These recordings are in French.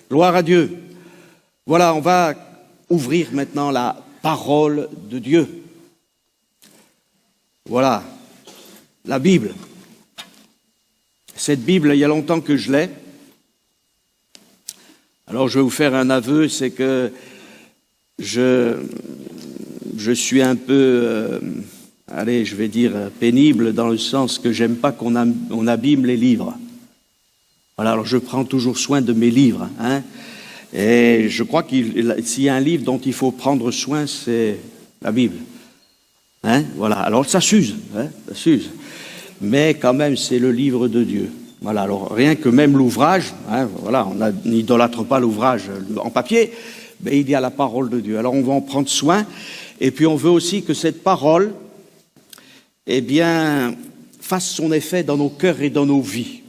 Gloire à Dieu. Voilà, on va ouvrir maintenant la parole de Dieu. Voilà, la Bible. Cette Bible, il y a longtemps que je l'ai. Alors je vais vous faire un aveu, c'est que je suis un peu, allez, je vais dire pénible, dans le sens que j'aime pas qu'on abîme les livres. Voilà, alors je prends toujours soin de mes livres, hein. Et je crois s'il y a un livre dont il faut prendre soin, c'est la Bible. Hein, voilà, alors ça s'use, hein, ça s'use. Mais quand même, c'est le livre de Dieu. Voilà, alors rien que même l'ouvrage, hein, voilà, on n'idolâtre pas l'ouvrage en papier, mais il y a la parole de Dieu. Alors on va en prendre soin, et puis on veut aussi que cette parole, eh bien, fasse son effet dans nos cœurs et dans nos vies.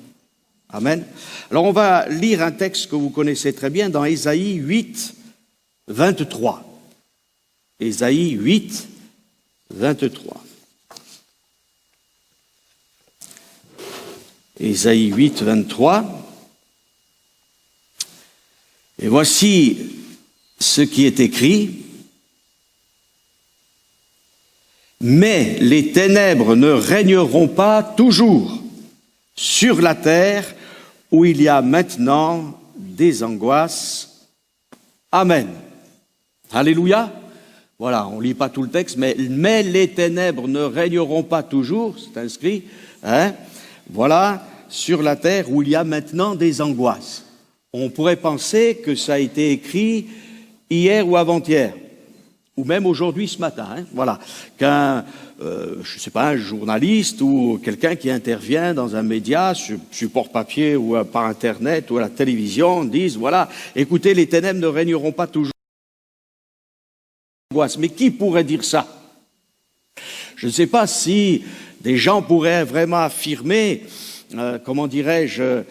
Amen. Alors on va lire un texte que vous connaissez très bien dans Ésaïe 8, 23. Ésaïe 8, 23. Ésaïe 8, 23. Et voici ce qui est écrit. Mais les ténèbres ne régneront pas toujours sur la terre où il y a maintenant des angoisses. Amen. Alléluia. Voilà, on ne lit pas tout le texte, mais les ténèbres ne régneront pas toujours, c'est inscrit, hein, voilà, sur la terre où il y a maintenant des angoisses. On pourrait penser que ça a été écrit hier ou avant-hier, ou même aujourd'hui, ce matin, hein, voilà, qu'un, je sais pas, un journaliste ou quelqu'un qui intervient dans un média, support papier ou par Internet ou à la télévision, dise, voilà, écoutez, les ténèbres ne régneront pas toujours. Mais qui pourrait dire ça? Je ne sais pas si des gens pourraient vraiment affirmer, comment dirais-je,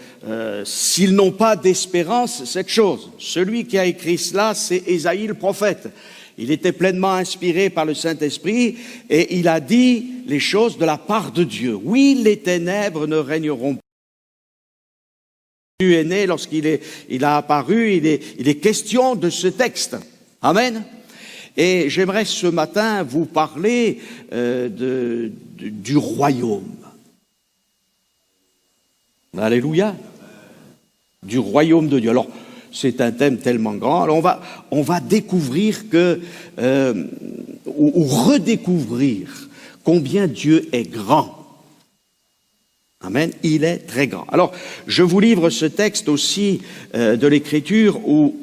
s'ils n'ont pas d'espérance, cette chose. Celui qui a écrit cela, c'est Ésaïe le prophète. Il était pleinement inspiré par le Saint-Esprit et il a dit les choses de la part de Dieu. Oui, les ténèbres ne régneront pas. Dieu est né lorsqu'il a apparu, il est question de ce texte. Amen. Et j'aimerais ce matin vous parler du royaume. Alléluia. Du royaume de Dieu. Alors, c'est un thème tellement grand. Alors, on va découvrir ou redécouvrir combien Dieu est grand. Amen. Il est très grand. Alors, je vous livre ce texte aussi de l'Écriture où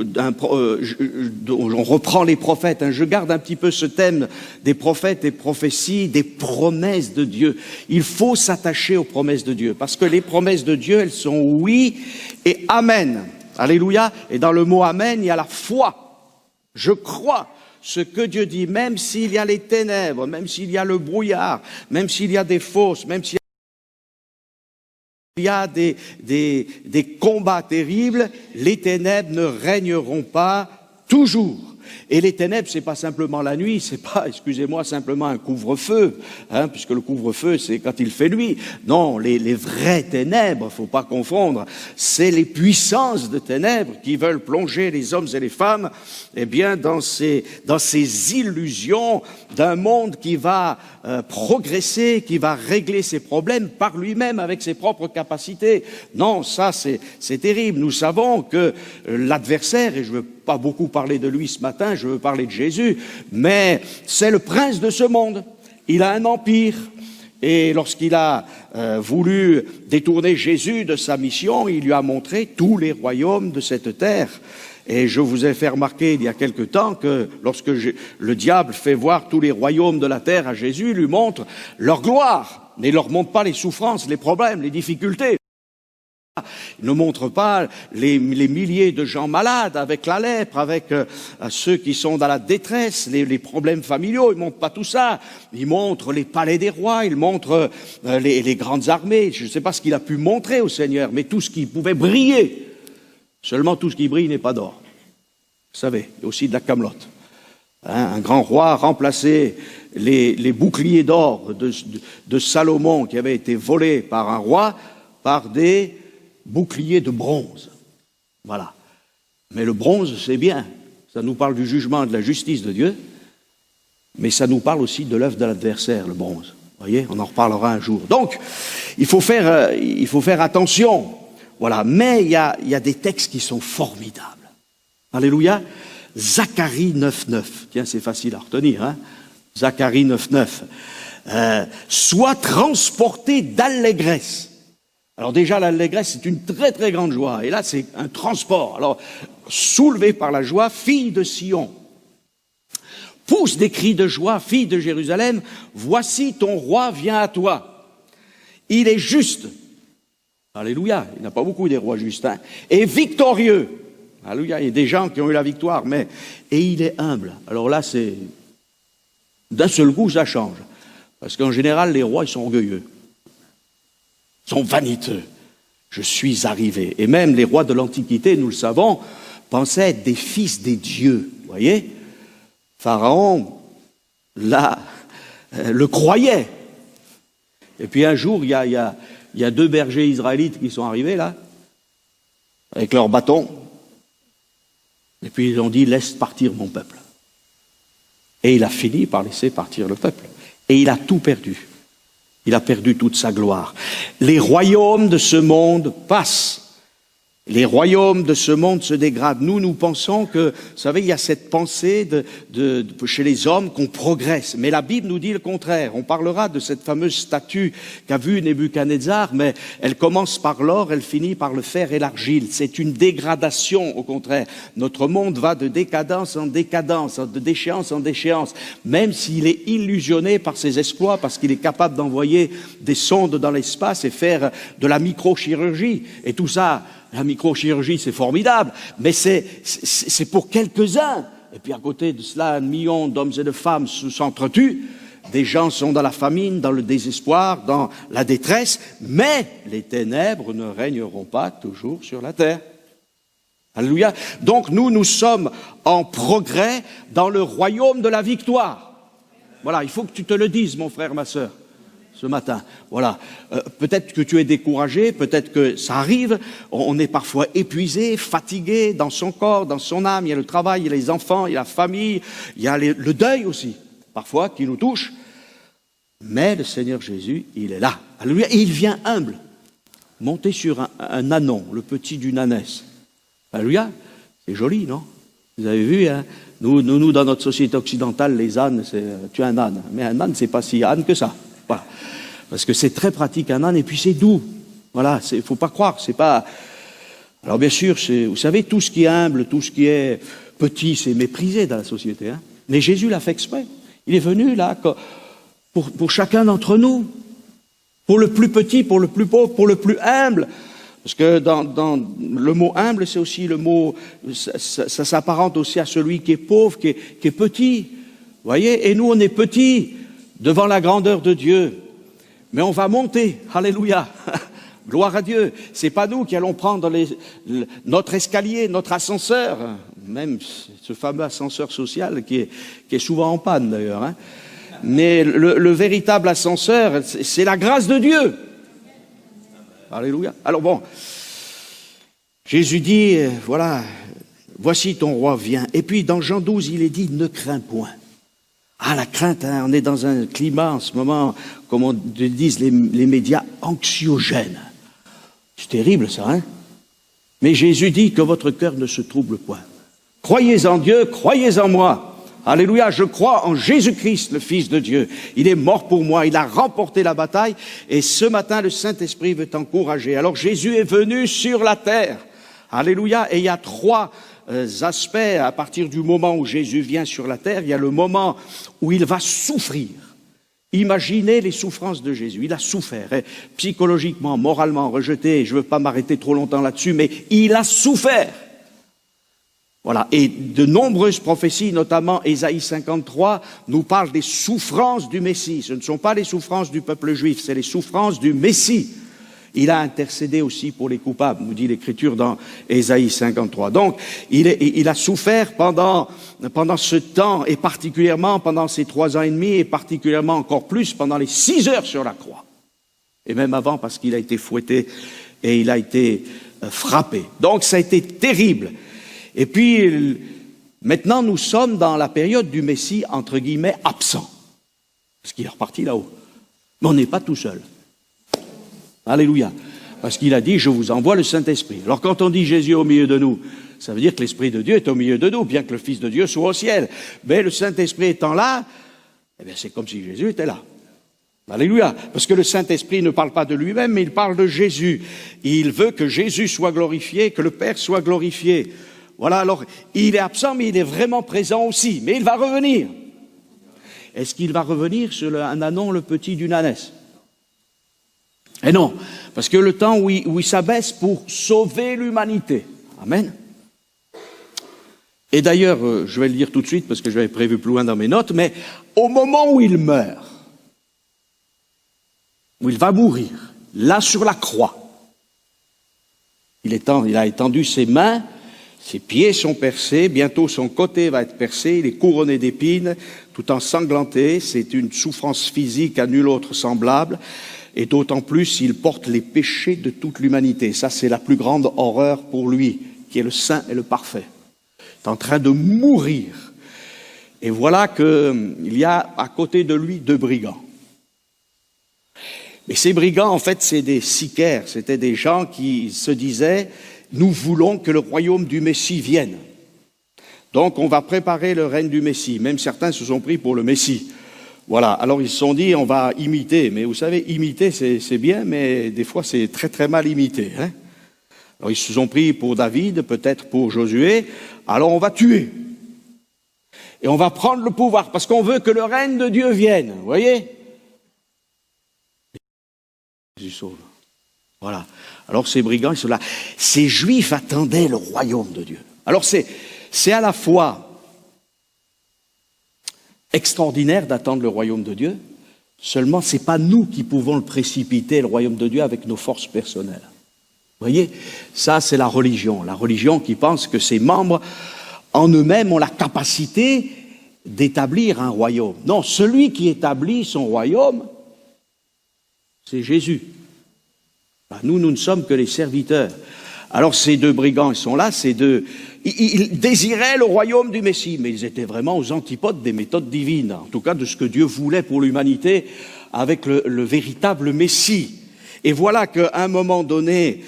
on reprend les prophètes. Hein. Je garde un petit peu ce thème des prophètes et prophéties, des promesses de Dieu. Il faut s'attacher aux promesses de Dieu parce que les promesses de Dieu, elles sont oui et amen. Alléluia. Et dans le mot amen, il y a la foi. Je crois ce que Dieu dit, même s'il y a les ténèbres, même s'il y a le brouillard, même s'il y a des fausses, même s'il y a des combats terribles, les ténèbres ne régneront pas toujours. Et les ténèbres, c'est pas simplement la nuit, c'est pas, excusez-moi, simplement un couvre-feu, hein, puisque le couvre-feu, c'est quand il fait nuit. Non, les vraies ténèbres, faut pas confondre, c'est les puissances de ténèbres qui veulent plonger les hommes et les femmes, eh bien, dans ces illusions d'un monde qui va progresser, qui va régler ses problèmes par lui-même avec ses propres capacités. Non, ça, c'est terrible. Nous savons que l'adversaire, et je veux pas beaucoup parler de lui ce matin, je veux parler de Jésus, mais c'est le prince de ce monde. Il a un empire. Et lorsqu'il a voulu détourner Jésus de sa mission, il lui a montré tous les royaumes de cette terre. Et je vous ai fait remarquer il y a quelque temps que lorsque le diable fait voir tous les royaumes de la terre à Jésus, il lui montre leur gloire, mais il ne leur montre pas les souffrances, les problèmes, les difficultés. Il ne montre pas les milliers de gens malades avec la lèpre, avec ceux qui sont dans la détresse, les problèmes familiaux. Il ne montre pas tout ça. Il montre les palais des rois, il montre les grandes armées. Je ne sais pas ce qu'il a pu montrer au Seigneur, mais tout ce qui pouvait briller. Seulement tout ce qui brille n'est pas d'or. Vous savez, il y a aussi de la camelote. Hein, un grand roi remplaçait les boucliers d'or de Salomon qui avaient été volés par un roi par des boucliers de bronze. Voilà. Mais le bronze, c'est bien. Ça nous parle du jugement et de la justice de Dieu, mais ça nous parle aussi de l'œuvre de l'adversaire, le bronze. Vous voyez, on en reparlera un jour. Donc, il faut faire attention. Voilà. Mais il y a des textes qui sont formidables. Alléluia. Zacharie 9.9. Tiens, c'est facile à retenir, hein. Zacharie 9.9. Sois transporté d'allégresse. Alors déjà, l'allégresse, c'est une très très grande joie. Et là, c'est un transport. Alors, soulevé par la joie, fille de Sion. Pousse des cris de joie, fille de Jérusalem. Voici ton roi vient à toi. Il est juste. Alléluia. Il n'y en a pas beaucoup des rois justes, hein. Et victorieux. Alléluia. Il y a des gens qui ont eu la victoire, mais... Et il est humble. Alors là, c'est... D'un seul coup, ça change. Parce qu'en général, les rois, ils sont orgueilleux. Ils sont vaniteux. Je suis arrivé. Et même les rois de l'Antiquité, nous le savons, pensaient être des fils des dieux. Vous voyez ? Pharaon, là, le croyait. Et puis un jour, il y a 2 bergers israélites qui sont arrivés, là, avec leurs bâtons. Et puis ils ont dit, laisse partir mon peuple. Et il a fini par laisser partir le peuple. Et il a tout perdu. Il a perdu toute sa gloire. Les royaumes de ce monde passent. Les royaumes de ce monde se dégradent. Nous pensons que, vous savez, il y a cette pensée chez les hommes qu'on progresse. Mais la Bible nous dit le contraire. On parlera de cette fameuse statue qu'a vue Nebuchadnezzar, mais elle commence par l'or, elle finit par le fer et l'argile. C'est une dégradation, au contraire. Notre monde va de décadence en décadence, de déchéance en déchéance, même s'il est illusionné par ses exploits, parce qu'il est capable d'envoyer des sondes dans l'espace et faire de la microchirurgie. Et tout ça... La microchirurgie, c'est formidable, mais c'est pour quelques-uns. Et puis à côté de cela, 1 million d'hommes et de femmes s'entretuent. Des gens sont dans la famine, dans le désespoir, dans la détresse, mais les ténèbres ne régneront pas toujours sur la terre. Alléluia. Donc nous sommes en progrès dans le royaume de la victoire. Voilà, il faut que tu te le dises, mon frère, ma sœur. Ce matin, voilà. Peut-être que tu es découragé, peut-être que ça arrive, on est parfois épuisé, fatigué dans son corps, dans son âme, il y a le travail, il y a les enfants, il y a la famille, il y a le deuil aussi, parfois, qui nous touche. Mais le Seigneur Jésus, il est là. Alléluia. Et il vient humble, monter sur un ânon, le petit d'une ânesse. Alléluia. C'est joli, non? Vous avez vu, hein? Nous, dans notre société occidentale, les ânes, tu es un âne. Mais un âne, c'est pas si âne que ça. Voilà. Parce que c'est très pratique un âne et puis c'est doux. Voilà, il ne faut pas croire, c'est pas... Alors bien sûr, vous savez, tout ce qui est humble, tout ce qui est petit, c'est méprisé dans la société. Hein. Mais Jésus l'a fait exprès. Il est venu là pour chacun d'entre nous. Pour le plus petit, pour le plus pauvre, pour le plus humble. Parce que dans le mot humble, c'est aussi le mot... Ça s'apparente aussi à celui qui est pauvre, qui est petit. Vous voyez, et nous, on est petits devant la grandeur de Dieu. Mais on va monter. Alléluia. Gloire à Dieu. C'est pas nous qui allons prendre notre escalier, notre ascenseur. Même ce fameux ascenseur social qui est souvent en panne d'ailleurs. Hein. Mais le véritable ascenseur, c'est la grâce de Dieu. Alléluia. Alors bon, Jésus dit, voilà, voici ton roi vient. Et puis dans Jean 12, il est dit, ne crains point. Ah, la crainte, hein, on est dans un climat en ce moment, comme on disent les médias, anxiogène. C'est terrible ça, hein? Mais Jésus dit que votre cœur ne se trouble point. Croyez en Dieu, croyez en moi. Alléluia, je crois en Jésus-Christ, le Fils de Dieu. Il est mort pour moi, il a remporté la bataille. Et ce matin, le Saint-Esprit veut t'encourager. Alors Jésus est venu sur la terre. Alléluia, et il y a 3 aspects à partir du moment où Jésus vient sur la terre. Il y a le moment où il va souffrir. Imaginez les souffrances de Jésus. Il a souffert, psychologiquement, moralement, rejeté. Je ne veux pas m'arrêter trop longtemps là-dessus, mais il a souffert. Voilà. Et de nombreuses prophéties, notamment Ésaïe 53, nous parlent des souffrances du Messie. Ce ne sont pas les souffrances du peuple juif, c'est les souffrances du Messie. Il a intercédé aussi pour les coupables, nous dit l'Écriture dans Ésaïe 53. Donc, il a souffert pendant ce temps, et particulièrement pendant ces 3 ans et demi, et particulièrement encore plus pendant les 6 heures sur la croix. Et même avant, parce qu'il a été fouetté et il a été frappé. Donc, ça a été terrible. Et puis, maintenant, nous sommes dans la période du Messie, entre guillemets, absent. Parce qu'il est reparti là-haut. Mais on n'est pas tout seul. Alléluia. Parce qu'il a dit, je vous envoie le Saint-Esprit. Alors quand on dit Jésus est au milieu de nous, ça veut dire que l'Esprit de Dieu est au milieu de nous, bien que le Fils de Dieu soit au ciel. Mais le Saint-Esprit étant là, eh bien c'est comme si Jésus était là. Alléluia. Parce que le Saint-Esprit ne parle pas de lui-même, mais il parle de Jésus. Il veut que Jésus soit glorifié, que le Père soit glorifié. Voilà, alors il est absent, mais il est vraiment présent aussi. Mais il va revenir. Est-ce qu'il va revenir sur un ânon, le petit d'une ânesse? Et non, parce que le temps où il s'abaisse pour sauver l'humanité. Amen. Et d'ailleurs, je vais le dire tout de suite, parce que je l'avais prévu plus loin dans mes notes, mais au moment où il meurt, où il va mourir, là sur la croix, il a étendu ses mains, ses pieds sont percés, bientôt son côté va être percé, il est couronné d'épines, tout ensanglanté, c'est une souffrance physique à nul autre semblable, et d'autant plus il porte les péchés de toute l'humanité. Ça, c'est la plus grande horreur pour lui, qui est le saint et le parfait. Il est en train de mourir. Et voilà qu'il y a à côté de lui 2 brigands. Mais ces brigands, en fait, c'est des sicaires, c'était des gens qui se disaient « Nous voulons que le royaume du Messie vienne. Donc on va préparer le règne du Messie. » Même certains se sont pris pour le Messie. Voilà, alors ils se sont dit « On va imiter. » Mais vous savez, imiter, c'est bien, mais des fois c'est très très mal imité. Hein. Alors ils se sont pris pour David, peut-être pour Josué. Alors on va tuer. Et on va prendre le pouvoir, parce qu'on veut que le règne de Dieu vienne. Vous voyez ? Jésus sauve. Voilà. Alors ces brigands, ils sont là. Ces Juifs attendaient le royaume de Dieu. Alors c'est à la fois extraordinaire d'attendre le royaume de Dieu, seulement c'est pas nous qui pouvons le précipiter, le royaume de Dieu, avec nos forces personnelles. Vous voyez, ça c'est la religion qui pense que ses membres en eux-mêmes ont la capacité d'établir un royaume. Non, celui qui établit son royaume, c'est Jésus. Nous ne sommes que les serviteurs. Alors ces 2 brigands, ils sont là, ils désiraient le royaume du Messie, mais ils étaient vraiment aux antipodes des méthodes divines, en tout cas de ce que Dieu voulait pour l'humanité avec le véritable Messie. Et voilà qu'à un moment donné,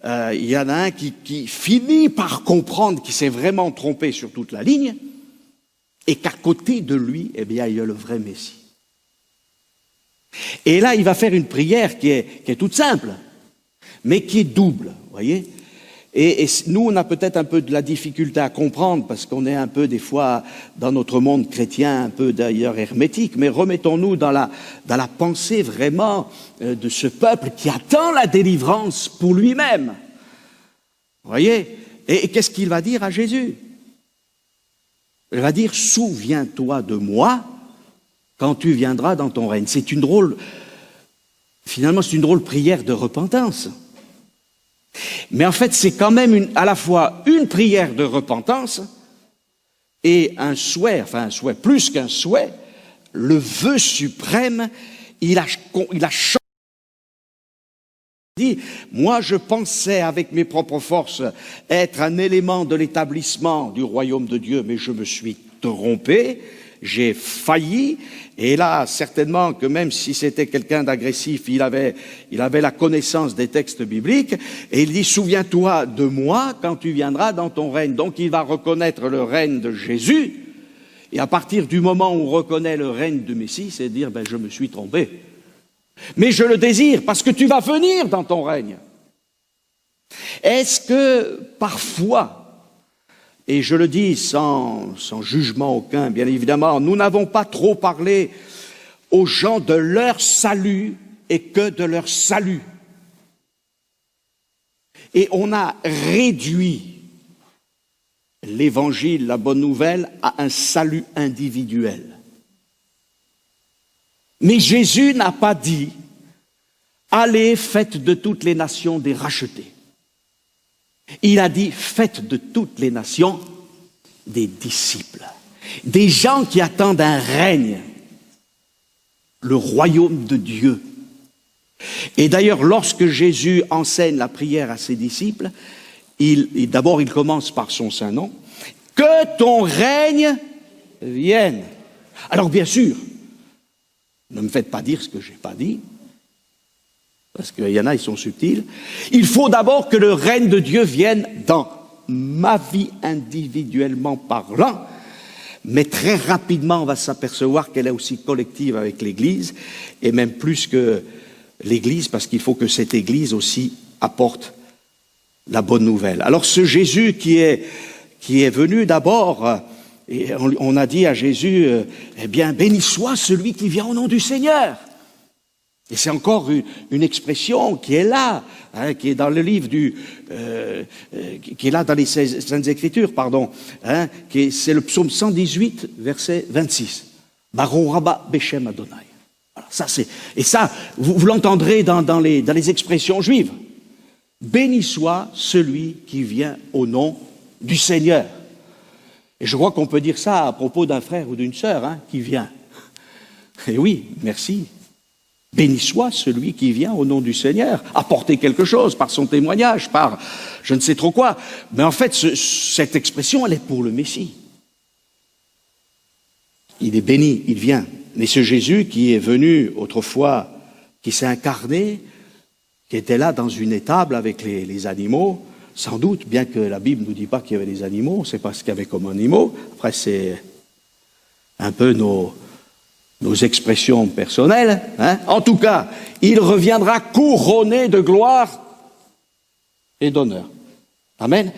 il y en a un qui finit par comprendre qu'il s'est vraiment trompé sur toute la ligne, et qu'à côté de lui, eh bien, il y a le vrai Messie. Et là, il va faire une prière qui est toute simple, mais qui est double, vous voyez. Et nous, on a peut-être un peu de la difficulté à comprendre, parce qu'on est un peu, des fois, dans notre monde chrétien, un peu d'ailleurs hermétique, mais remettons-nous dans la pensée vraiment de ce peuple qui attend la délivrance pour lui-même. Vous voyez. Et qu'est-ce qu'il va dire à Jésus? Il va dire, souviens-toi de moi quand tu viendras dans ton règne. Finalement, c'est une drôle prière de repentance. Mais en fait, c'est quand même à la fois une prière de repentance et un souhait, plus qu'un souhait, le vœu suprême, il a dit, moi je pensais avec mes propres forces être un élément de l'établissement du royaume de Dieu, mais je me suis trompé, j'ai failli, et là certainement que même si c'était quelqu'un d'agressif, il avait la connaissance des textes bibliques, et il dit, souviens-toi de moi quand tu viendras dans ton règne. Donc il va reconnaître le règne de Jésus, et à partir du moment où on reconnaît le règne du Messie, c'est dire, je me suis trompé. Mais je le désire parce que tu vas venir dans ton règne. Est-ce que parfois, et je le dis sans jugement aucun, bien évidemment, nous n'avons pas trop parlé aux gens de leur salut et que de leur salut. Et on a réduit l'évangile, la bonne nouvelle, à un salut individuel. Mais Jésus n'a pas dit « Allez, faites de toutes les nations des rachetés ». Il a dit « Faites de toutes les nations des disciples ». Des gens qui attendent un règne, le royaume de Dieu. Et d'ailleurs, lorsque Jésus enseigne la prière à ses disciples, D'abord, il commence par son saint nom. Que ton règne vienne. Alors bien sûr, ne me faites pas dire ce que je n'ai pas dit, parce qu'il y en a, ils sont subtils. Il faut d'abord que le règne de Dieu vienne dans ma vie individuellement parlant, mais très rapidement, on va s'apercevoir qu'elle est aussi collective avec l'Église, et même plus que l'Église, parce qu'il faut que cette Église aussi apporte la bonne nouvelle. Alors ce Jésus qui est venu d'abord, et on a dit à Jésus, eh bien, béni soit celui qui vient au nom du Seigneur. Et c'est encore une expression qui est là, hein, qui est dans le livre qui est là dans les Saintes Écritures, pardon, hein, c'est le psaume 118, verset 26. Baron Rabba Beshem Adonai. Voilà, ça, vous l'entendrez dans les expressions juives. Béni soit celui qui vient au nom du Seigneur. Et je crois qu'on peut dire ça à propos d'un frère ou d'une sœur, hein, qui vient. Et oui, merci. Béni soit celui qui vient au nom du Seigneur, apporter quelque chose par son témoignage, par je ne sais trop quoi. Mais en fait, cette expression, elle est pour le Messie. Il est béni, il vient. Mais ce Jésus qui est venu autrefois, qui s'est incarné, qui était là dans une étable avec les animaux, sans doute, bien que la Bible ne nous dit pas qu'il y avait des animaux, on ne sait pas ce qu'il y avait comme animaux. Après, c'est un peu nos expressions personnelles, hein. En tout cas, il reviendra couronné de gloire et d'honneur. Amen.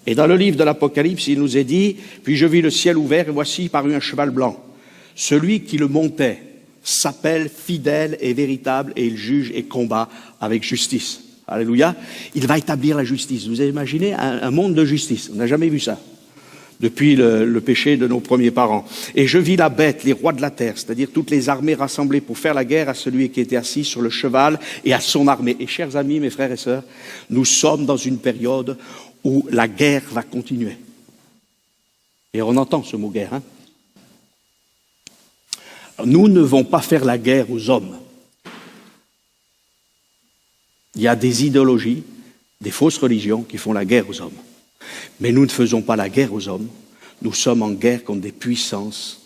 Et dans le livre de l'Apocalypse, il nous est dit, puis je vis le ciel ouvert et voici parut un cheval blanc. Celui qui le montait s'appelle fidèle et véritable et il juge et combat avec justice. Alléluia. Il va établir la justice. Vous avez imaginé un monde de justice. On n'a jamais vu ça depuis le péché de nos premiers parents. Et je vis la bête, les rois de la terre, c'est-à-dire toutes les armées rassemblées pour faire la guerre à celui qui était assis sur le cheval et à son armée. Et chers amis, mes frères et sœurs, nous sommes dans une période où la guerre va continuer. Et on entend ce mot guerre, hein. Nous ne devons pas faire la guerre aux hommes. Il y a des idéologies, des fausses religions qui font la guerre aux hommes. Mais nous ne faisons pas la guerre aux hommes. Nous sommes en guerre contre des puissances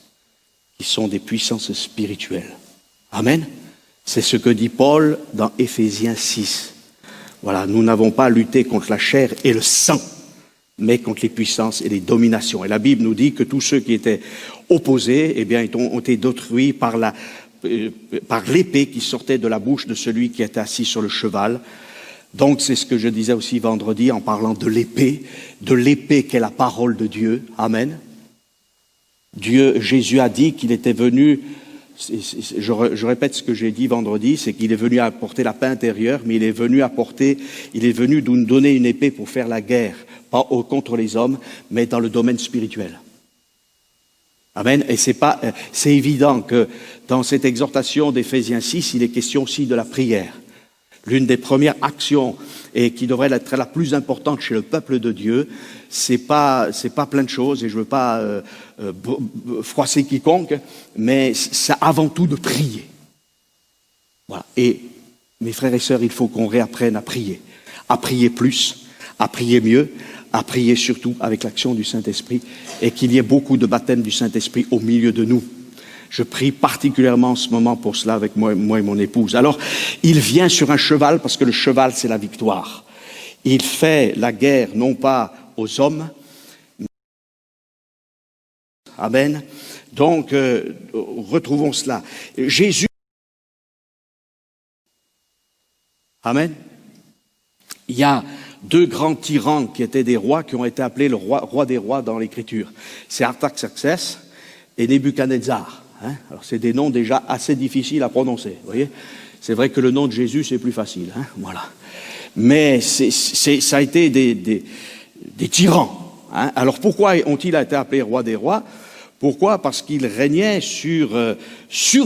qui sont des puissances spirituelles. Amen. C'est ce que dit Paul dans Éphésiens 6. Voilà, nous n'avons pas à lutter contre la chair et le sang, mais contre les puissances et les dominations. Et la Bible nous dit que tous ceux qui étaient opposés, eh bien, ont été détruits par l'épée qui sortait de la bouche de celui qui était assis sur le cheval. Donc c'est ce que je disais aussi vendredi en parlant de l'épée qu'est la parole de Dieu. Amen. Jésus a dit qu'il était venu, je répète ce que j'ai dit vendredi, c'est qu'il est venu apporter la paix intérieure, mais il est venu nous donner une épée pour faire la guerre, pas contre les hommes, mais dans le domaine spirituel. Amen. Et c'est évident que dans cette exhortation d'Éphésiens 6, il est question aussi de la prière. L'une des premières actions, et qui devrait être la plus importante chez le peuple de Dieu, c'est pas plein de choses, et je veux pas froisser quiconque, mais c'est avant tout de prier. Voilà. Et mes frères et sœurs, il faut qu'on réapprenne à prier plus, à prier mieux, à prier surtout avec l'action du Saint-Esprit, et qu'il y ait beaucoup de baptême du Saint-Esprit au milieu de nous. Je prie particulièrement en ce moment pour cela avec moi et mon épouse. Alors, il vient sur un cheval, parce que le cheval, c'est la victoire. Il fait la guerre, non pas aux hommes. Amen. Donc, retrouvons cela. Jésus. Amen. Il y a deux grands tyrans qui étaient des rois, qui ont été appelés le roi des rois dans l'Écriture. C'est Artaxerxès et Nebuchadnezzar. Hein? Alors c'est des noms déjà assez difficiles à prononcer, vous voyez. C'est vrai que le nom de Jésus c'est plus facile, hein? Voilà. Mais ça a été des tyrans. Hein? Alors pourquoi ont-ils été appelés rois des rois? Pourquoi? Parce qu'ils régnaient sur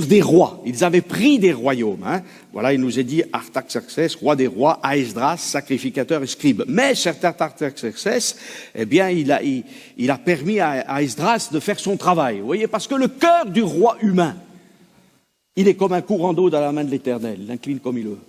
des rois. Ils avaient pris des royaumes. Hein? Voilà, il nous est dit Artaxerxès, roi des rois, à Esdras, sacrificateur et scribe. Mais cet Artaxerxès, eh bien, il a permis à Esdras de faire son travail. Vous voyez, parce que le cœur du roi humain, il est comme un courant d'eau dans la main de l'Éternel. Il incline comme il veut.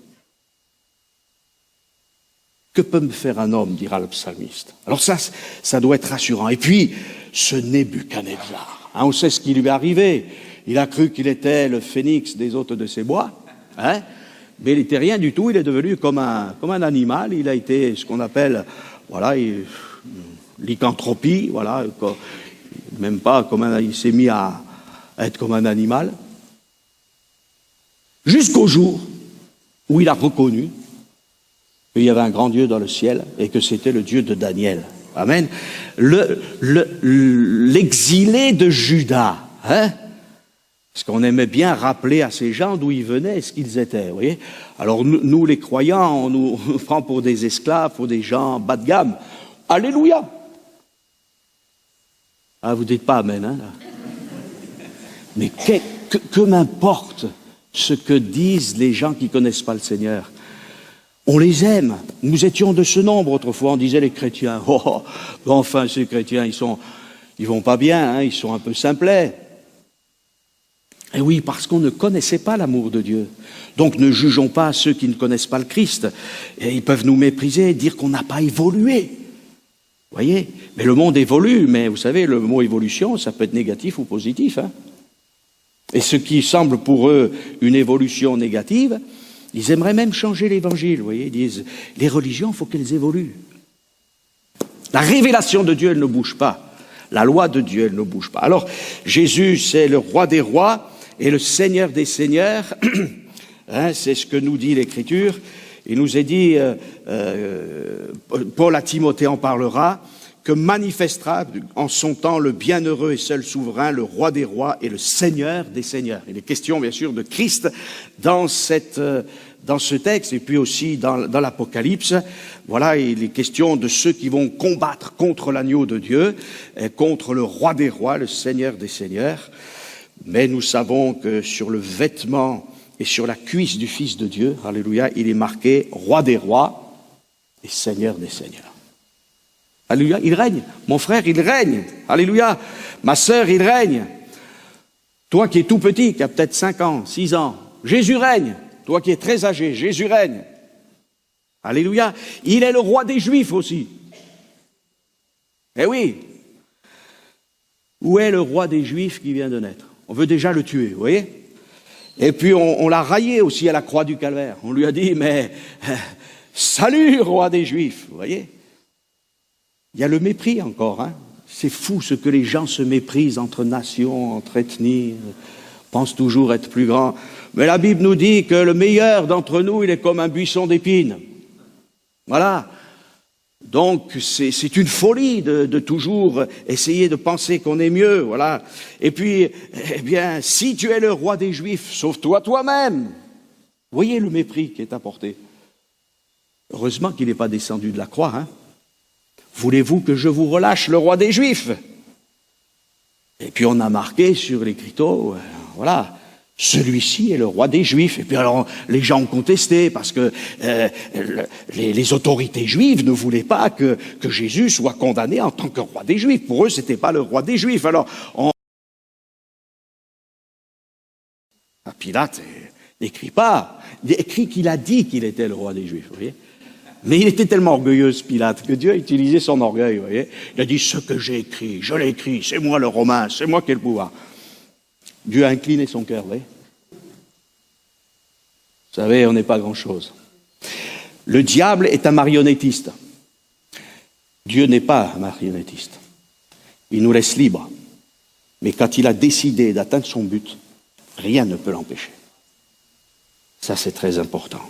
Que peut me faire un homme, dira le psalmiste. Alors ça doit être rassurant. Et puis, ce Nebuchadnezzar, on sait ce qui lui est arrivé. Il a cru qu'il était le phénix des hôtes de ses bois, hein, mais il n'était rien du tout. Il est devenu comme un animal. Il a été ce qu'on appelle, voilà, lycanthropie, voilà, même pas comme il s'est mis à être comme un animal. Jusqu'au jour où il a reconnu qu'il y avait un grand Dieu dans le ciel et que c'était le Dieu de Daniel. Amen. L'exilé de Juda, hein? Parce qu'on aimait bien rappeler à ces gens d'où ils venaient et ce qu'ils étaient, vous voyez. Alors nous, les croyants, on nous prend pour des esclaves, pour des gens bas de gamme. Alléluia. Ah, vous dites pas amen, hein, là. Mais que m'importe ce que disent les gens qui ne connaissent pas le Seigneur. On les aime. Nous étions de ce nombre autrefois. On disait les chrétiens. Oh, enfin, ces chrétiens, ils vont pas bien, hein, ils sont un peu simplets. Et oui, parce qu'on ne connaissait pas l'amour de Dieu. Donc ne jugeons pas ceux qui ne connaissent pas le Christ. Et ils peuvent nous mépriser, dire qu'on n'a pas évolué. Vous voyez? Mais le monde évolue, mais vous savez, le mot évolution, ça peut être négatif ou positif, hein. Et ce qui semble pour eux une évolution négative, ils aimeraient même changer l'évangile, vous voyez, ils disent, les religions, il faut qu'elles évoluent. La révélation de Dieu, elle ne bouge pas. La loi de Dieu, elle ne bouge pas. Alors, Jésus, c'est le roi des rois et le Seigneur des seigneurs, hein, c'est ce que nous dit l'Écriture. Il nous est dit, Paul à Timothée en parlera, que manifestera en son temps le bienheureux et seul souverain, le roi des rois et le Seigneur des seigneurs. Il est question, bien sûr, de Christ dans ce texte, et puis aussi dans l'Apocalypse. Voilà, il est question de ceux qui vont combattre contre l'agneau de Dieu, et contre le roi des rois, le Seigneur des seigneurs. Mais nous savons que sur le vêtement et sur la cuisse du Fils de Dieu, alléluia, il est marqué roi des rois et Seigneur des seigneurs. Alléluia, il règne. Mon frère, il règne. Alléluia. Ma sœur, il règne. Toi qui es tout petit, qui as peut-être 5 ans, 6 ans, Jésus règne. Toi qui es très âgé, Jésus règne. Alléluia. Il est le roi des Juifs aussi. Eh oui. Où est le roi des Juifs qui vient de naître? On veut déjà le tuer, vous voyez? Et puis on l'a raillé aussi à la croix du Calvaire. On lui a dit, mais salut, roi des Juifs, vous voyez? Il y a le mépris encore, hein. C'est fou ce que les gens se méprisent entre nations, entre ethnies, pensent toujours être plus grands. Mais la Bible nous dit que le meilleur d'entre nous, il est comme un buisson d'épines. Voilà. Donc c'est une folie de toujours essayer de penser qu'on est mieux, voilà. Et puis, eh bien, si tu es le roi des Juifs, sauve-toi toi-même. Voyez le mépris qui est apporté. Heureusement qu'il n'est pas descendu de la croix, hein. Voulez-vous que je vous relâche le roi des Juifs? Et puis on a marqué sur l'écriteau, voilà, celui-ci est le roi des Juifs. Et puis alors les gens ont contesté parce que les autorités juives ne voulaient pas que Jésus soit condamné en tant que roi des Juifs. Pour eux, c'était pas le roi des Juifs. Alors Pilate n'écrit pas, il écrit qu'il a dit qu'il était le roi des Juifs, vous voyez. Mais il était tellement orgueilleux, ce Pilate, que Dieu a utilisé son orgueil, vous voyez. Il a dit, ce que j'ai écrit, je l'ai écrit, c'est moi le Romain, c'est moi qui ai le pouvoir. Dieu a incliné son cœur, vous voyez. Vous savez, on n'est pas grand-chose. Le diable est un marionnettiste. Dieu n'est pas un marionnettiste. Il nous laisse libres. Mais quand il a décidé d'atteindre son but, rien ne peut l'empêcher. Ça, c'est très important.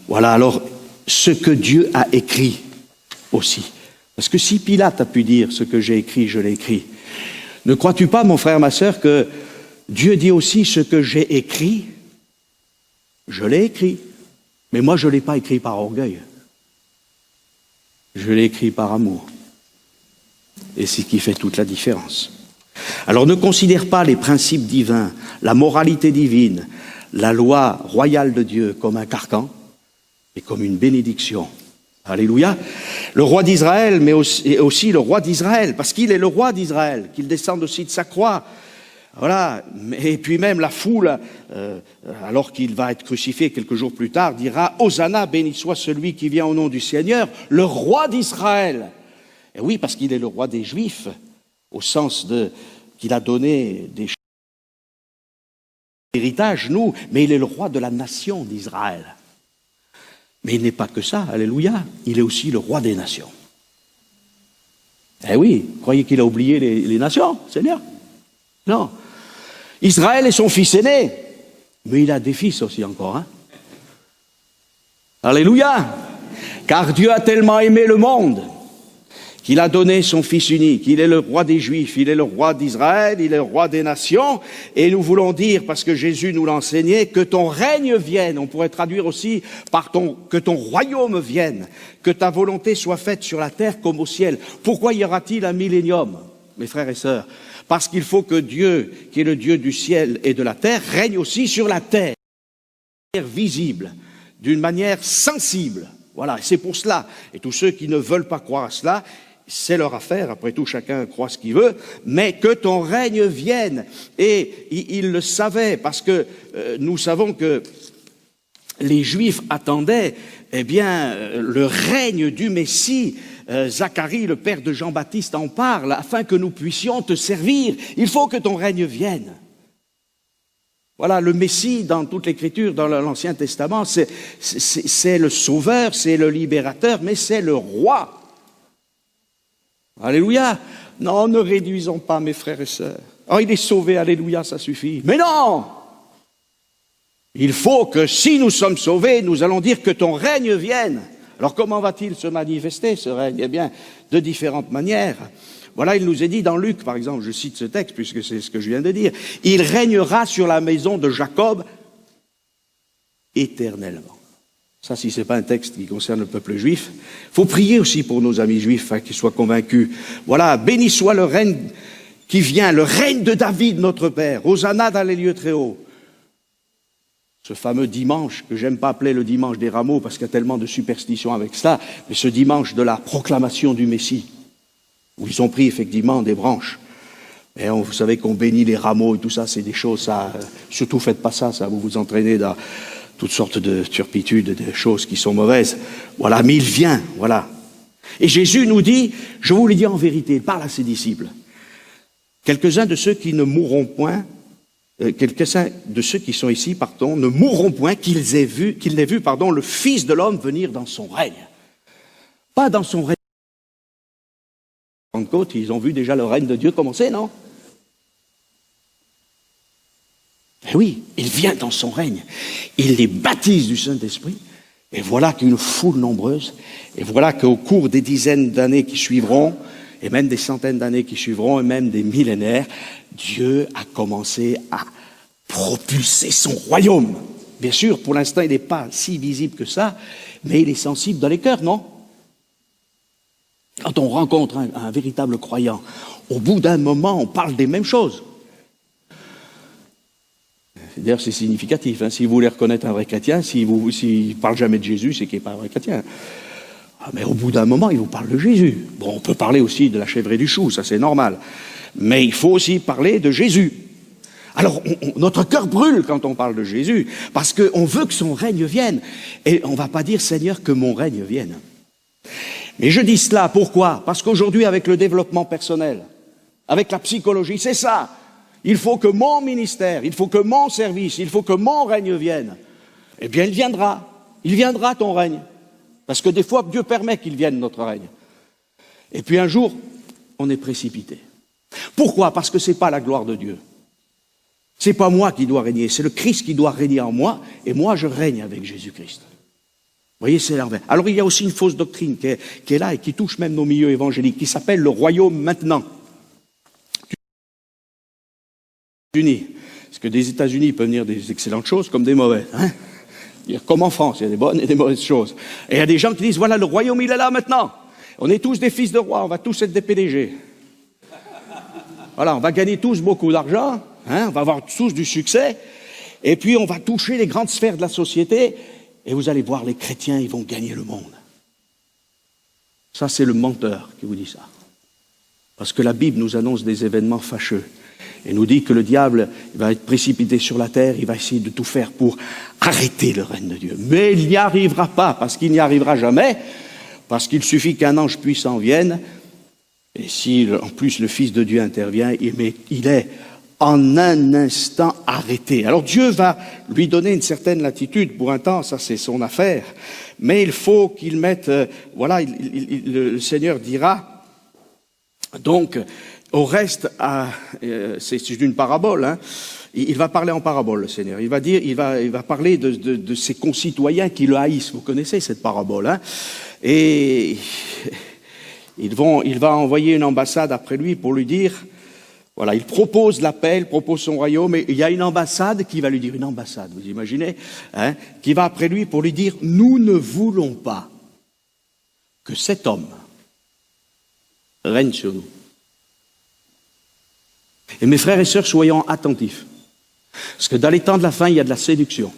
Voilà, alors, ce que Dieu a écrit aussi. Parce que si Pilate a pu dire ce que j'ai écrit, je l'ai écrit, ne crois-tu pas, mon frère, ma sœur, que Dieu dit aussi ce que j'ai écrit, je l'ai écrit. Mais moi, je ne l'ai pas écrit par orgueil. Je l'ai écrit par amour. Et c'est ce qui fait toute la différence. Alors ne considère pas les principes divins, la moralité divine, la loi royale de Dieu comme un carcan, et comme une bénédiction. Alléluia. Le roi d'Israël, mais aussi le roi d'Israël, parce qu'il est le roi d'Israël, qu'il descende aussi de sa croix. Voilà. Et puis même la foule, alors qu'il va être crucifié quelques jours plus tard, dira « Hosanna, béni soit celui qui vient au nom du Seigneur, le roi d'Israël ». Et oui, parce qu'il est le roi des Juifs, au sens qu'il a donné des héritages, nous, mais il est le roi de la nation d'Israël. Mais il n'est pas que ça, alléluia, il est aussi le roi des nations. Eh oui, croyez qu'il a oublié les nations, Seigneur? Non. Israël est son fils aîné, mais il a des fils aussi encore. Hein? Alléluia! Car Dieu a tellement aimé le monde qu'il a donné son Fils unique. Il est le roi des Juifs, il est le roi d'Israël, il est le roi des nations. Et nous voulons dire, parce que Jésus nous l'a enseigné, que ton règne vienne. On pourrait traduire aussi par que ton royaume vienne, que ta volonté soit faite sur la terre comme au ciel. Pourquoi y aura-t-il un millénium, mes frères et sœurs? Parce qu'il faut que Dieu, qui est le Dieu du ciel et de la terre, règne aussi sur la terre, d'une manière visible, d'une manière sensible. Voilà, c'est pour cela. Et tous ceux qui ne veulent pas croire à cela, c'est leur affaire, après tout chacun croit ce qu'il veut, mais que ton règne vienne. Et il le savait, parce que nous savons que les Juifs attendaient eh bien, le règne du Messie. Zacharie, le père de Jean-Baptiste, en parle, afin que nous puissions te servir. Il faut que ton règne vienne. Voilà, le Messie, dans toute l'Écriture, dans l'Ancien Testament, c'est le Sauveur, c'est le Libérateur, mais c'est le Roi. Alléluia. Non, ne réduisons pas, mes frères et sœurs. Oh, il est sauvé, alléluia, ça suffit. Mais non! Il faut que si nous sommes sauvés, nous allons dire que ton règne vienne. Alors comment va-t-il se manifester, ce règne? Eh bien, de différentes manières. Voilà, il nous est dit dans Luc, par exemple, je cite ce texte puisque c'est ce que je viens de dire, « Il régnera sur la maison de Jacob éternellement ». Ça, si ce n'est pas un texte qui concerne le peuple juif, il faut prier aussi pour nos amis juifs, qu'ils soient convaincus. Voilà, béni soit le règne qui vient, le règne de David, notre Père. Hosanna dans les lieux très hauts. Ce fameux dimanche, que j'aime pas appeler le dimanche des rameaux, parce qu'il y a tellement de superstitions avec cela, mais ce dimanche de la proclamation du Messie, où ils ont pris effectivement des branches. Et vous savez qu'on bénit les rameaux et tout ça, c'est des choses, ça, surtout faites pas ça, vous vous entraînez dans toutes sortes de turpitudes, de choses qui sont mauvaises. Voilà, mais il vient, voilà. Et Jésus nous dit, je vous le dis en vérité, il parle à ses disciples, quelques-uns de ceux qui ne mourront point, quelques-uns de ceux qui sont ici, pardon, ne mourront point qu'ils n'aient vu, le Fils de l'homme venir dans son règne. Pas dans son règne. Pentecôte, ils ont vu déjà le règne de Dieu commencer, non? Eh oui, il vient dans son règne. Il les baptise du Saint-Esprit. Et voilà qu'une foule nombreuse, et voilà qu'au cours des dizaines d'années qui suivront, et même des centaines d'années qui suivront, et même des millénaires, Dieu a commencé à propulser son royaume. Bien sûr, pour l'instant, il n'est pas si visible que ça, mais il est sensible dans les cœurs, non? Quand on rencontre un véritable croyant, au bout d'un moment, on parle des mêmes choses. D'ailleurs, c'est significatif. Hein. Si vous voulez reconnaître un vrai chrétien, s'il ne parle jamais de Jésus, c'est qu'il n'est pas un vrai chrétien. Mais au bout d'un moment, il vous parle de Jésus. Bon, on peut parler aussi de la chèvre et du chou, ça c'est normal. Mais il faut aussi parler de Jésus. Alors, notre cœur brûle quand on parle de Jésus, parce qu'on veut que son règne vienne. Et on ne va pas dire, Seigneur, que mon règne vienne. Mais je dis cela, pourquoi? Parce qu'aujourd'hui, avec le développement personnel, avec la psychologie, c'est ça. Il faut que mon ministère, il faut que mon service, il faut que mon règne vienne. Eh bien, il viendra ton règne. Parce que des fois, Dieu permet qu'il vienne notre règne. Et puis un jour, on est précipité. Pourquoi? Parce que ce n'est pas la gloire de Dieu. Ce n'est pas moi qui dois régner, c'est le Christ qui doit régner en moi, et moi je règne avec Jésus-Christ. Vous voyez, c'est l'envers. Alors il y a aussi une fausse doctrine qui est là et qui touche même nos milieux évangéliques, qui s'appelle le royaume maintenant. Parce que des États-Unis, il peut venir des excellentes choses comme des mauvaises. Hein? Comme en France, il y a des bonnes et des mauvaises choses. Et il y a des gens qui disent, voilà, le royaume, il est là maintenant. On est tous des fils de roi, on va tous être des PDG. Voilà, on va gagner tous beaucoup d'argent, hein, on va avoir tous du succès, et puis on va toucher les grandes sphères de la société, et vous allez voir, les chrétiens, ils vont gagner le monde. Ça, c'est le menteur qui vous dit ça. Parce que la Bible nous annonce des événements fâcheux. Et nous dit que le diable va être précipité sur la terre, il va essayer de tout faire pour arrêter le règne de Dieu. Mais il n'y arrivera pas, parce qu'il n'y arrivera jamais, parce qu'il suffit qu'un ange puissant vienne, et si en plus le Fils de Dieu intervient, il est en un instant arrêté. Alors Dieu va lui donner une certaine latitude pour un temps, ça c'est son affaire, mais il faut qu'il mette, le Seigneur dira, donc au reste, c'est une parabole, hein, il va parler en parabole, le Seigneur. Il va parler de ses concitoyens qui le haïssent. Vous connaissez cette parabole, hein, et il va envoyer une ambassade après lui pour lui dire, voilà, il propose l'appel, propose son royaume, et il y a une ambassade qui va lui dire, une ambassade, vous imaginez, hein, qui va après lui pour lui dire, nous ne voulons pas que cet homme règne sur nous. Et mes frères et sœurs, soyons attentifs, parce que dans les temps de la fin, il y a de la séduction.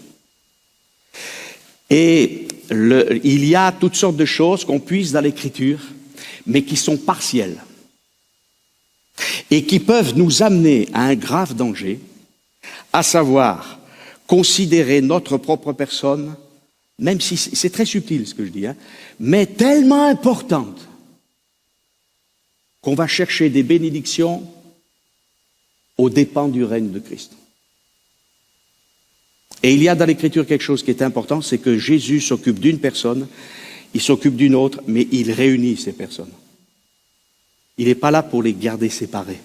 Et il y a toutes sortes de choses qu'on puise dans l'Écriture, mais qui sont partielles. Et qui peuvent nous amener à un grave danger, à savoir considérer notre propre personne, même si c'est très subtil ce que je dis, hein, mais tellement importante qu'on va chercher des bénédictions aux dépens du règne de Christ. Et il y a dans l'Écriture quelque chose qui est important, c'est que Jésus s'occupe d'une personne, il s'occupe d'une autre, mais il réunit ces personnes. Il n'est pas là pour les garder séparés.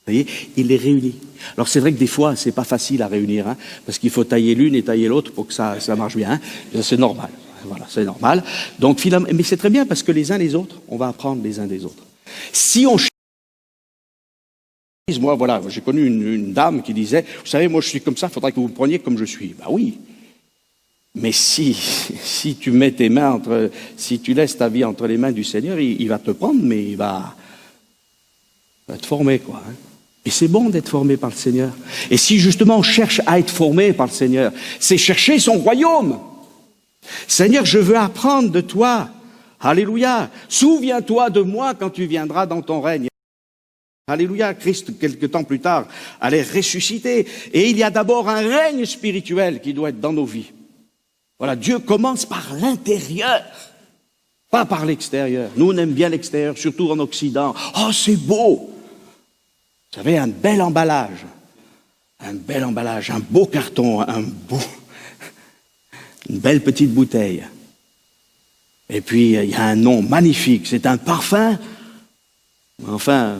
Vous voyez, il les réunit. Alors c'est vrai que des fois, c'est pas facile à réunir, hein, parce qu'il faut tailler l'une et tailler l'autre pour que ça marche bien. Hein. C'est normal. Voilà, c'est normal. Donc finalement, mais c'est très bien parce que les uns les autres, on va apprendre les uns des autres. Si on moi, voilà, j'ai connu une dame qui disait, vous savez, moi je suis comme ça, il faudrait que vous me preniez comme je suis. Ben oui. Mais si tu mets tes mains si tu laisses ta vie entre les mains du Seigneur, il va te prendre, mais il va te former, quoi. Hein. Et c'est bon d'être formé par le Seigneur. Et si justement on cherche à être formé par le Seigneur, c'est chercher son royaume. Seigneur, je veux apprendre de toi. Alléluia. Souviens-toi de moi quand tu viendras dans ton règne. Alléluia, Christ, quelque temps plus tard, allait ressusciter. Et il y a d'abord un règne spirituel qui doit être dans nos vies. Voilà, Dieu commence par l'intérieur, pas par l'extérieur. Nous, on aime bien l'extérieur, surtout en Occident. Oh, c'est beau! Vous savez, un bel emballage, un beau carton, une belle petite bouteille. Et puis, il y a un nom magnifique, c'est un parfum. Enfin,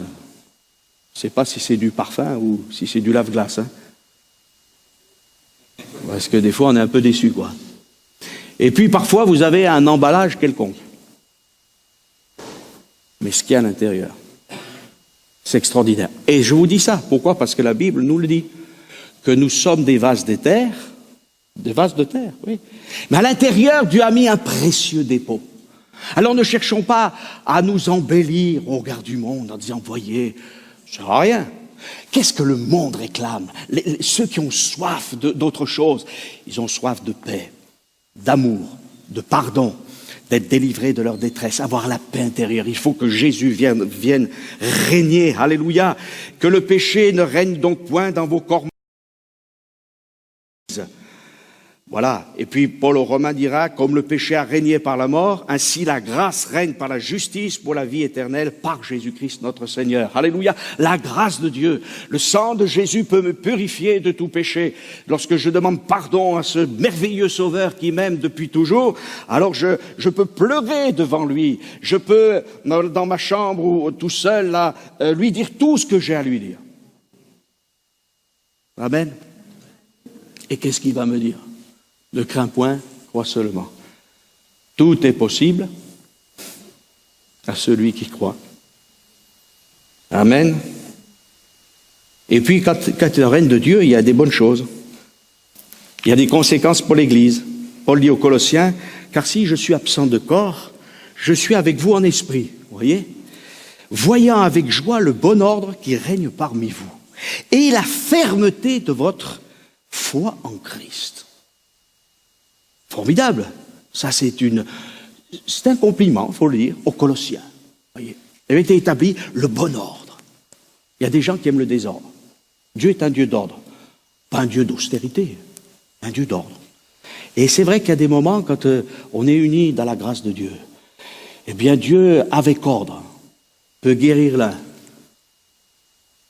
je ne sais pas si c'est du parfum ou si c'est du lave-glace. Hein. Parce que des fois, on est un peu déçu, quoi. Et puis, parfois, vous avez un emballage quelconque. Mais ce qu'il y a à l'intérieur, c'est extraordinaire. Et je vous dis ça. Pourquoi? Parce que la Bible nous le dit. Que nous sommes des vases de terre. Des vases de terre, oui. Mais à l'intérieur, Dieu a mis un précieux dépôt. Alors ne cherchons pas à nous embellir au regard du monde en disant, voyez, ça sert à rien. Qu'est-ce que le monde réclame? Ceux qui ont soif d'autre chose, ils ont soif de paix, d'amour, de pardon, d'être délivrés de leur détresse, avoir la paix intérieure. Il faut que Jésus vienne régner. Alléluia. Que le péché ne règne donc point dans vos corps. Voilà. Et puis Paul aux Romains dira, comme le péché a régné par la mort, ainsi la grâce règne par la justice pour la vie éternelle par Jésus-Christ notre Seigneur. Alléluia. La grâce de Dieu. Le sang de Jésus peut me purifier de tout péché. Lorsque je demande pardon à ce merveilleux Sauveur qui m'aime depuis toujours, alors je peux pleurer devant lui. Je peux, dans ma chambre ou tout seul, là, lui dire tout ce que j'ai à lui dire. Amen. Et qu'est-ce qu'il va me dire? Ne crains point, crois seulement. Tout est possible à celui qui croit. Amen. Et puis, quand il y a le règne de Dieu, il y a des bonnes choses. Il y a des conséquences pour l'Église. Paul dit aux Colossiens, car si je suis absent de corps, je suis avec vous en esprit. Vous voyez? Voyant avec joie le bon ordre qui règne parmi vous et la fermeté de votre foi en Christ. Formidable. Ça, c'est un compliment, il faut le dire, aux Colossiens. Voyez, il avait été établi le bon ordre. Il y a des gens qui aiment le désordre. Dieu est un Dieu d'ordre, pas un Dieu d'austérité, un Dieu d'ordre. Et c'est vrai qu'il y a des moments quand on est unis dans la grâce de Dieu, eh bien Dieu, avec ordre, peut guérir l'un,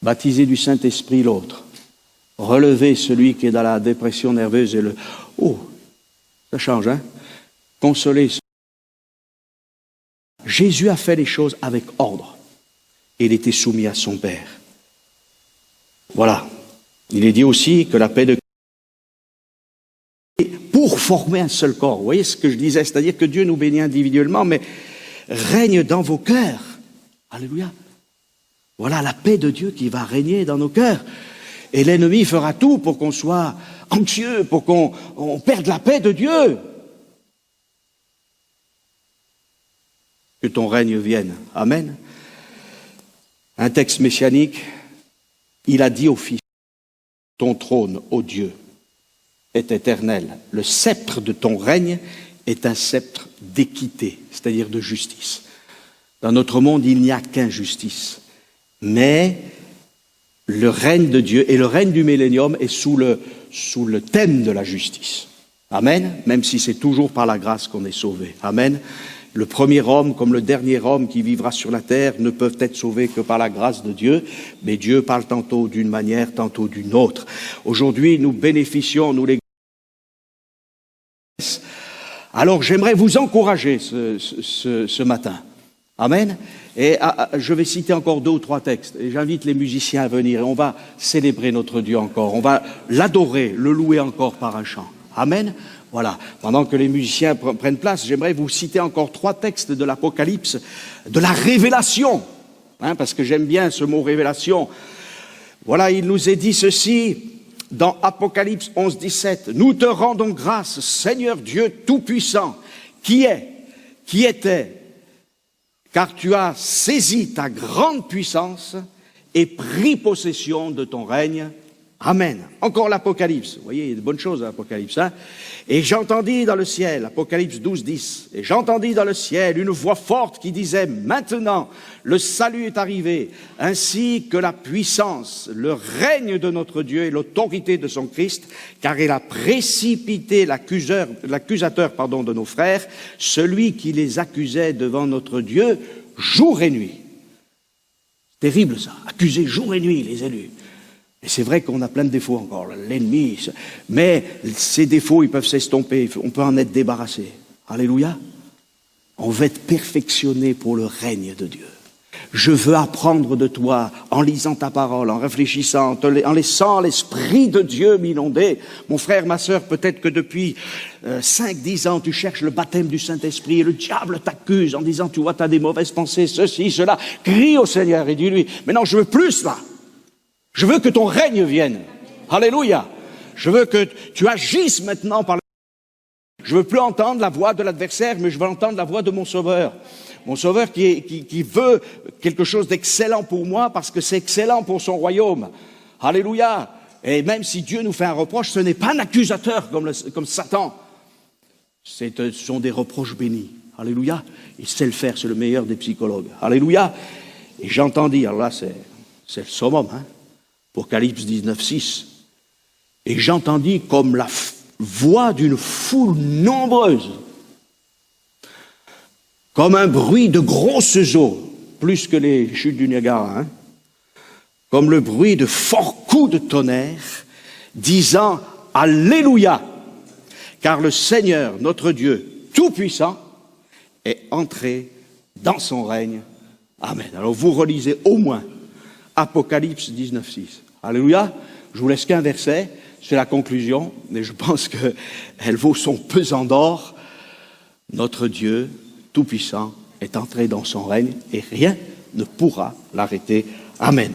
baptiser du Saint-Esprit l'autre, relever celui qui est dans la dépression nerveuse et le... Oh, ça change, hein? Consoler. Jésus a fait les choses avec ordre. Et il était soumis à son Père. Voilà. Il est dit aussi que la paix de Christ pour former un seul corps. Vous voyez ce que je disais? C'est-à-dire que Dieu nous bénit individuellement, mais règne dans vos cœurs. Alléluia. Voilà la paix de Dieu qui va régner dans nos cœurs. Et l'ennemi fera tout pour qu'on soit anxieux, pour qu'on perde la paix de Dieu. Que ton règne vienne. Amen. Un texte messianique, il a dit au Fils, ton trône, ô Dieu, est éternel. Le sceptre de ton règne est un sceptre d'équité, c'est-à-dire de justice. Dans notre monde, il n'y a qu'injustice. Mais le règne de Dieu et le règne du millénium est sous le thème de la justice. Amen. Même si c'est toujours par la grâce qu'on est sauvé. Amen. Le premier homme comme le dernier homme qui vivra sur la terre ne peuvent être sauvés que par la grâce de Dieu, mais Dieu parle tantôt d'une manière, tantôt d'une autre. Aujourd'hui, nous bénéficions, nous les... Alors j'aimerais vous encourager ce matin. Amen. Et je vais citer encore 2 ou 3 textes. Et j'invite les musiciens à venir. Et on va célébrer notre Dieu encore. On va l'adorer, le louer encore par un chant. Amen. Voilà. Pendant que les musiciens prennent place, j'aimerais vous citer encore 3 textes de l'Apocalypse, de la révélation. Parce que j'aime bien ce mot révélation. Voilà, il nous est dit ceci dans Apocalypse 11, 17. Nous te rendons grâce, Seigneur Dieu Tout-Puissant, qui était, car tu as saisi ta grande puissance et pris possession de ton règne. Amen. Encore l'Apocalypse. Vous voyez, il y a de bonnes choses à l'Apocalypse. Et j'entendis dans le ciel, Apocalypse 12, 10, et j'entendis dans le ciel une voix forte qui disait, maintenant, le salut est arrivé, ainsi que la puissance, le règne de notre Dieu et l'autorité de son Christ, car il a précipité l'accusateur, de nos frères, celui qui les accusait devant notre Dieu, jour et nuit. Terrible ça, accuser jour et nuit les élus. Et c'est vrai qu'on a plein de défauts encore, l'ennemi, mais ces défauts, ils peuvent s'estomper, on peut en être débarrassé. Alléluia. On veut être perfectionné pour le règne de Dieu. Je veux apprendre de toi en lisant ta parole, en réfléchissant, en laissant l'Esprit de Dieu m'inonder. Mon frère, ma sœur, peut-être que depuis 5-10 ans, tu cherches le baptême du Saint-Esprit et le diable t'accuse en disant, tu vois, tu as des mauvaises pensées, ceci, cela. Crie au Seigneur et dis-lui, mais non, je veux plus là. Je veux que ton règne vienne. Alléluia. Je veux que tu agisses maintenant par... Je veux plus entendre la voix de l'adversaire, mais je veux entendre la voix de mon Sauveur. Mon Sauveur qui veut quelque chose d'excellent pour moi parce que c'est excellent pour son royaume. Alléluia. Et même si Dieu nous fait un reproche, ce n'est pas un accusateur comme Satan. Ce sont des reproches bénis. Alléluia. Il sait le faire, c'est le meilleur des psychologues. Alléluia. Et j'entendis, alors là c'est le summum, Apocalypse 19, 6. Et j'entendis comme la voix d'une foule nombreuse, comme un bruit de grosses eaux, plus que les chutes du Niagara, comme le bruit de forts coups de tonnerre, disant « Alléluia !» car le Seigneur, notre Dieu Tout-Puissant, est entré dans son règne. Amen. Alors vous relisez au moins Apocalypse 19, 6. Alléluia. Je vous laisse qu'un verset, c'est la conclusion, mais je pense qu'elle vaut son pesant d'or. Notre Dieu Tout-Puissant est entré dans son règne et rien ne pourra l'arrêter. Amen.